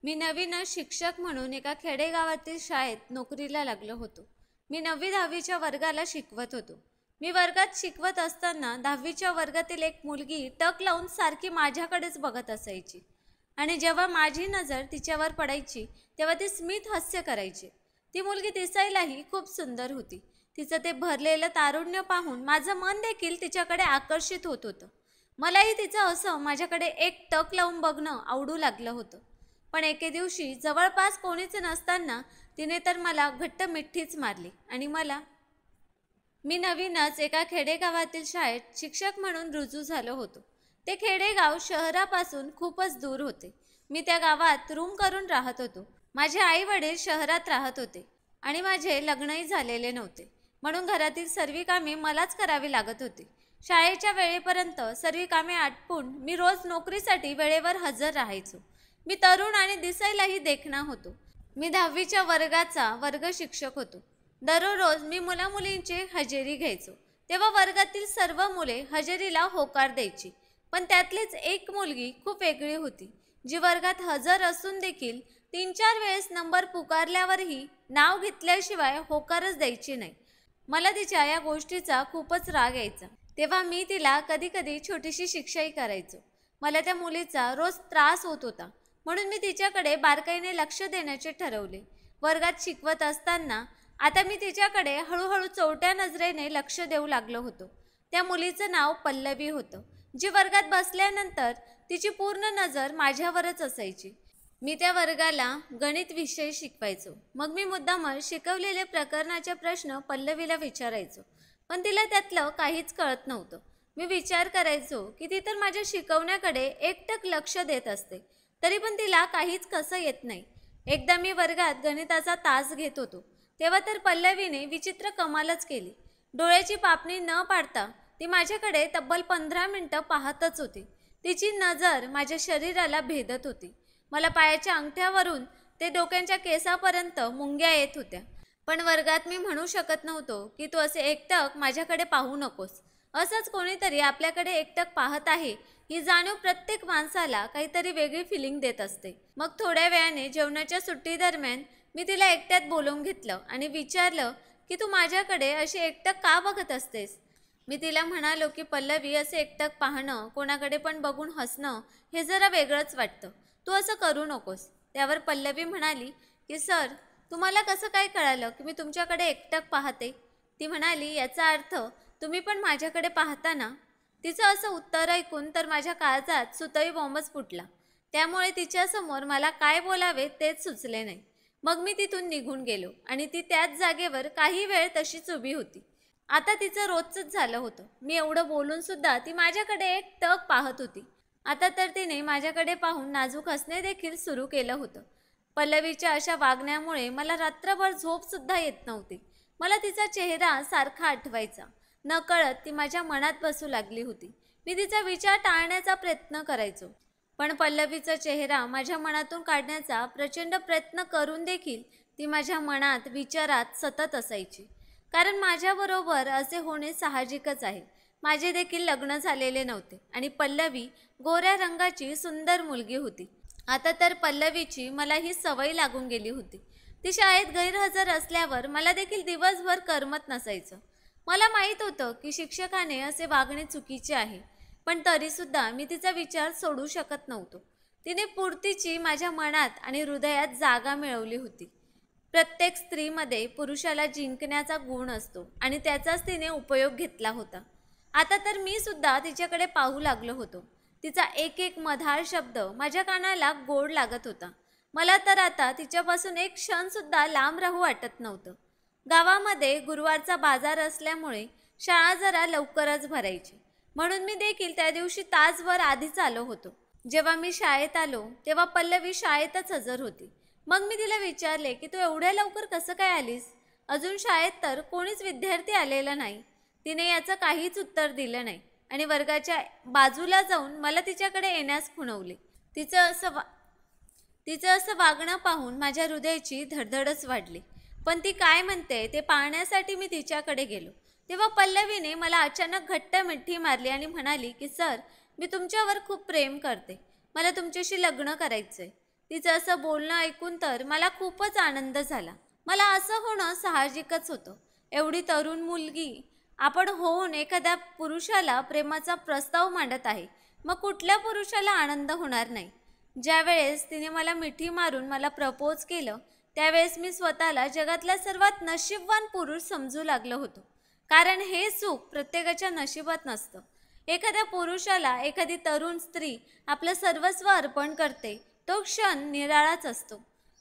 मी नवीनच शिक्षक म्हणून एका खेडेगावातील शाळेत नोकरीला लागलो होतो. मी 9वी-10वीच्या वर्गाला शिकवत होतो. मी वर्गात शिकवत असताना 10वीच्या वर्गातील एक मुलगी टक लावून सारखी माझ्याकडेच बघत असायची आणि जेव्हा माझी नजर तिच्यावर पडायची तेव्हा ती स्मित हास्य करायची. ती मुलगी दिसायलाही खूप सुंदर होती. तिचं ते भरलेलं तारुण्य पाहून माझं मन देखील तिच्याकडे आकर्षित होत होतं. मलाही तिचं असं माझ्याकडे एक टक लावून बघणं आवडू लागलं होतं. पण एके दिवशी जवळपास कोणीच नसताना तिने तर मला घट्ट मिठीच मारली आणि मी नवीनच एका खेडेगावातील शाळेत शिक्षक म्हणून रुजू झालो होतो. ते खेडेगाव शहरापासून खूपच दूर होते. मी त्या गावात रूम करून राहत होतो. माझे आई वडील शहरात राहत होते आणि माझे लग्नही झालेले नव्हते, म्हणून घरातील सर्व कामे मलाच करावी लागत होती. शाळेच्या वेळेपर्यंत सर्व कामे आटपून मी रोज नोकरीसाठी वेळेवर हजर राहायचो. मी तरुण आणि दिसायलाही देखणा होतो. मी 10वीच्या वर्गाचा वर्ग शिक्षक होतो. दररोज मी मुलामुलींची हजेरी घ्यायचो. तेव्हा वर्गातील सर्व मुले हजेरीला होकार द्यायची. पण त्यातलीच एक मुलगी खूप वेगळी होती, जी वर्गात हजर असून देखील 3-4 वेळेस नंबर पुकारल्यावरही नाव घेतल्याशिवाय होकारच द्यायची नाही. मला तिच्या या गोष्टीचा खूपच राग यायचा. तेव्हा मी तिला कधी कधी छोटीशी शिक्षाही करायचो. मला त्या मुलीचा रोज त्रास होत होता, म्हणून मी तिच्याकडे बारकाईने लक्ष देण्याचे ठरवले. वर्गात शिकवत असताना आता मी तिच्याकडे हळूहळू चोरट्या नजरेने लक्ष देऊ लागलो होतो. त्या मुलीचं नाव पल्लवी होतं, जी वर्गात बसल्यानंतर तिची पूर्ण नजर माझ्यावरच असायची. मी त्या वर्गाला गणित विषय शिकवायचो. मग मी मुद्दामच शिकवलेले प्रकरणाचे प्रश्न पल्लवीला विचारायचो, पण तिला त्यातलं काहीच कळत नव्हतं. मी विचार करायचो की ती तर माझ्या शिकवण्याकडे एकटक लक्ष देत असते, तरी पण तिला काहीच कसं येत नाही. एकदा मी वर्गात गणिताचा तास घेत होतो, तेव्हा तर पल्लवीने विचित्र कमालच केली. डोळ्याची पापणी न पाडता ती माझ्याकडे तब्बल 15 मिनिटं पाहतच होती. तिची नजर माझ्या शरीराला भेदत होती. मला पायाच्या अंगठ्यावरून ते डोक्यांच्या केसापर्यंत मुंग्या येत होत्या. पण वर्गात मी म्हणू शकत नव्हतो की तू असे एकटक माझ्याकडे पाहू नकोस. असंच कोणीतरी आपल्याकडे एकटक पाहत आहे ही जाणीव प्रत्येक माणसाला काहीतरी वेगळी फिलिंग देत असते. मग थोड्या वेळाने जेवणाच्या सुट्टी दरम्यान मी तिला एकट्यात बोलवून घेतलं आणि विचारलं की तू माझ्याकडे अशी एकटक का बघत असतेस. मी तिला म्हणालो की पल्लवी, असे एकटक पाहणं, कोणाकडे पण बघून हसणं हे जरा वेगळंच वाटतं. तू असं करू नकोस. त्यावर पल्लवी म्हणाली की सर, तुम्हाला कसं काय कळालं की मी तुमच्याकडे एकटक पाहते. ती म्हणाली, याचा अर्थ तुम्ही पण माझ्याकडे पाहता ना. तिचं असं उत्तर ऐकून तर माझ्या काळजात सुतई बॉम्बच फुटला. त्यामुळे तिच्यासमोर मला काय बोलावे तेच सुचले नाही. मग मी तिथून निघून गेलो आणि ती त्याच जागेवर काही वेळ तशीच उभी होती. आता तिचं रोजच झालं होतं. मी एवढं बोलून सुद्धा ती माझ्याकडे एक टक पाहत होती. आता तर तिने माझ्याकडे पाहून नाजूक हसणे देखील सुरू केलं होतं. पल्लवीच्या अशा वागण्यामुळे मला रात्रभर झोप सुद्धा येत नव्हती. मला तिचा चेहरा सारखा आठवायचा. नकळत ती माझ्या मनात बसू लागली होती. मी तिचा विचार टाळण्याचा प्रयत्न करायचो, पण पल्लवीचा चेहरा माझ्या मनातून काढण्याचा प्रचंड प्रयत्न करून देखील ती माझ्या मनात, विचारात सतत असायची. कारण माझ्याबरोबर असे होणे साहजिकच आहे. माझे देखील लग्न झालेले नव्हते आणि पल्लवी गोऱ्या रंगाची सुंदर मुलगी होती. आता तर पल्लवीची मला ही सवय लागून गेली होती. ती शाळेत गैरहजर असल्यावर मला देखील दिवसभर करमत नसायचं. मला माहीत होतं की शिक्षकाने असे वागणे चुकीचे आहे, पण तरीसुद्धा मी तिचा विचार सोडू शकत नव्हतो. तिने पुरतीची माझ्या मनात आणि हृदयात जागा मिळवली होती. प्रत्येक स्त्रीमध्ये पुरुषाला जिंकण्याचा गुण असतो आणि त्याचाच तिने उपयोग घेतला होता. आता तर मी सुद्धा तिच्याकडे पाहू लागलो होतो. तिचा एक एक मधाळ शब्द माझ्या कानाला गोड लागत होता. मला तर आता तिच्यापासून एक क्षण सुद्धा लांब राहू वाटत नव्हतं. गावामध्ये गुरुवारचा बाजार असल्यामुळे शाळा जरा लवकरच भरायची, म्हणून मी देखील त्या दिवशी तासभर आधीच आलो होतो. जेव्हा मी शाळेत आलो तेव्हा पल्लवी शाळेतच हजर होती. मग मी तिला विचारले की तू एवढ्या लवकर कसं काय आलीस? अजून शाळेत तर कोणीच विद्यार्थी आलेला नाही. तिने याचं काहीच उत्तर दिलं नाही आणि वर्गाच्या बाजूला जाऊन मला तिच्याकडे येण्यास खुणवले. तिचं असं वागणं पाहून माझ्या हृदयाची धडधडच वाढली. पण ती काय म्हणते ते पाहण्यासाठी मी तिच्याकडे गेलो. तेव्हा पल्लवीने मला अचानक घट्ट मिठी मारली आणि म्हणाली की सर, मी तुमच्यावर खूप प्रेम करते. मला तुमच्याशी लग्न करायचंय. तिचं असं बोलणं ऐकून तर मला खूपच आनंद झाला. मला असं होणं साहजिकच होतं. एवढी तरुण मुलगी आपण होऊन एखाद्या पुरुषाला प्रेमाचा प्रस्ताव मांडत आहे, मग कुठल्या पुरुषाला आनंद होणार नाही. ज्यावेळेस तिने मला मिठी मारून मला प्रपोज केलं, त्यावेळेस मी स्वतःला जगातला सर्वात नशीबवान पुरुष समजू लागलो होतो. कारण हे सुख प्रत्येकाच्या नशिबात नसतं. एखाद्या पुरुषाला एखादी तरुण स्त्री आपलं सर्वस्व अर्पण करते, तो क्षण निराळाच असतो.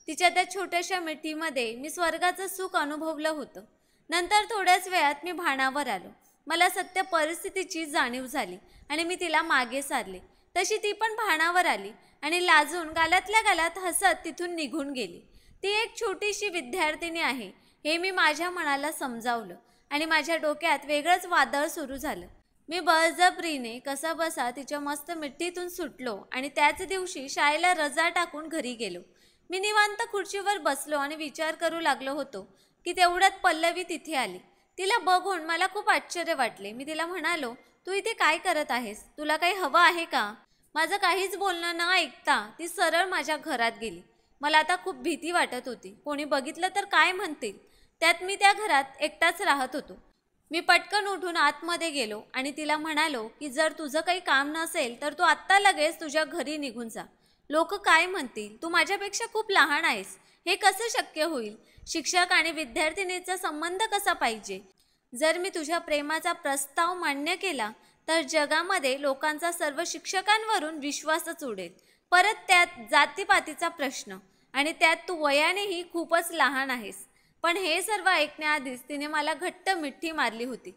तिच्या त्या छोट्याशा मिठीमध्ये मी स्वर्गाचं सुख अनुभवलं होतं. नंतर थोड्याच वेळात मी भानावर आलो. मला सत्य परिस्थितीची जाणीव झाली आणि मी तिला मागे सारले. तशी ती पण भानावर आली आणि लाजून गालातल्या गालात हसत तिथून निघून गेली. ती एक छोटीशी विद्यार्थिनी आहे हे मी माझ्या मनाला समजावलं आणि माझ्या डोक्यात वेगळंच वादळ सुरू झालं. मी बळजबरीने कसाबसा तिच्या मस्त मिठीतून सुटलो आणि त्याच दिवशी शाळेला रजा टाकून घरी गेलो. मी निवांत खुर्चीवर बसलो आणि विचार करू लागलो होतो की तेवढ्यात पल्लवी तिथे आली. तिला बघून मला खूप आश्चर्य वाटले. मी तिला म्हणालो, तू इथे काय करत आहेस? तुला काही हवं आहे का? माझं काहीच बोलणं न ऐकता ती सरळ माझ्या घरात गेली. मला आता खूप भीती वाटत होती. कोणी बघितलं तर काय म्हणतील? त्यात मी त्या घरात एकटाच राहत होतो. मी पटकन उठून आतमध्ये गेलो आणि तिला म्हणालो की जर तुझं काही काम नसेल तर तू आत्ता लगेच तुझ्या घरी निघून जा. लोक काय म्हणतील? तू माझ्यापेक्षा खूप लहान आहेस. हे कसं शक्य होईल? शिक्षक आणि विद्यार्थिनीचा संबंध कसा पाहिजे? जर मी तुझ्या प्रेमाचा प्रस्ताव मान्य केला तर जगामध्ये लोकांचा सर्व शिक्षकांवरून विश्वासच उडेल. परत त्यात जातीपातीचा प्रश्न आणि त्यात तू वयानेही खूपच लहान आहेस. पण हे सर्व ऐकण्याआधीच तिने मला घट्ट मिठी मारली होती.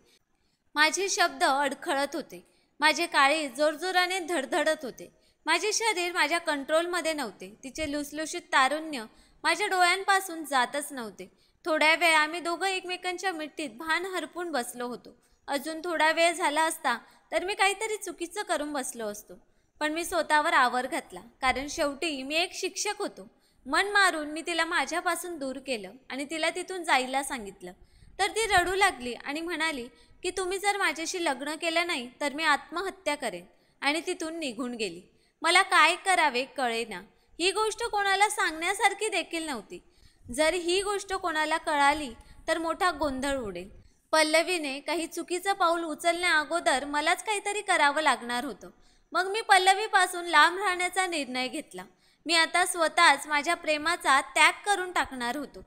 माझे शब्द अडखळत होते. माझे काळी जोरजोराने धडधडत होते. माझे शरीर माझ्या कंट्रोलमध्ये नव्हते. तिचे लुसलुशीत तारुण्य माझ्या डोळ्यांपासून जातच नव्हते. थोड्या वेळ आम्ही दोघं एकमेकांच्या मिठीत भान हरपून बसलो होतो. अजून थोडा वेळ झाला असता तर मी काहीतरी चुकीचं करून बसलो असतो. पण मी स्वतःवर आवर घातला, कारण शेवटी मी एक शिक्षक होतो. मन मारून मी तिला माझ्यापासून दूर केलं आणि तिला तिथून जायला सांगितलं. तर ती रडू लागली आणि म्हणाली की तुम्ही जर माझ्याशी लग्न केलं नाही तर मी आत्महत्या करेन, आणि तिथून निघून गेली. मला काय करावे कळेना. ही गोष्ट कोणाला सांगण्यासारखी देखील नव्हती. जर ही गोष्ट कोणाला कळाली तर मोठा गोंधळ उडेल. पल्लवीने काही चुकीचं पाऊल उचलण्या अगोदर मलाच काहीतरी करावं लागणार होतं. मग मी पल्लवीपासून लांब राहण्याचा निर्णय घेतला. मी आता स्वतःच माझ्या प्रेमाचा त्याग करून टाकणार होतो.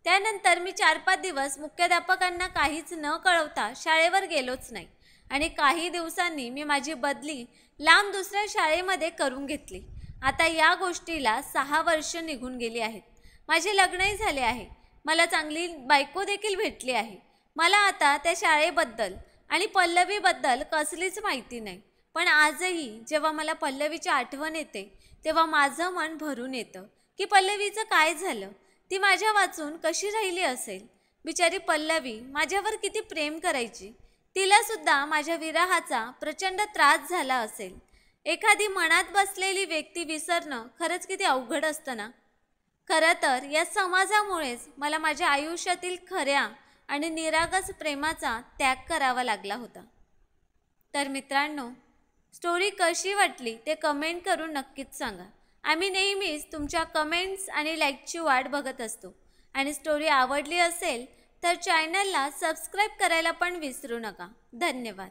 त्यानंतर मी 4-5 दिवस मुख्याध्यापकांना काहीच न कळवता शाळेवर गेलोच नाही आणि काही दिवसांनी मी माझी बदली लांब दुसऱ्या शाळेमध्ये करून घेतली. आता या गोष्टीला 6 वर्ष निघून गेली आहेत. माझे लग्नही झाले आहे. मला चांगली बायको देखील भेटली आहे. मला आता त्या शाळेबद्दल आणि पल्लवीबद्दल कसलीच माहिती नाही. पण आजही जेव्हा मला पल्लवीची आठवण येते तेव्हा माझं मन भरून येतं की पल्लवीचं काय झालं? ती माझ्या वाचून कशी राहिली असेल? बिचारी पल्लवी माझ्यावर किती प्रेम करायची. तिलासुद्धा माझ्या विरहाचा प्रचंड त्रास झाला असेल. एखादी मनात बसलेली व्यक्ती विसरणं खरंच किती अवघड असतं ना. खरं तर या समाजामुळेच मला माझ्या आयुष्यातील खऱ्या आणि निरागस प्रेमाचा त्याग करावा लागला होता. तर मित्रांनो, स्टोरी कशी वाटली ते कमेंट करून नक्कीच सांगा. आम्ही नेहमीच तुमच्या कमेंट्स आणि लाईकची वाट बघत असतो. आणि स्टोरी आवडली असेल तर चॅनलला सबस्क्राईब करायला पण विसरू नका. धन्यवाद.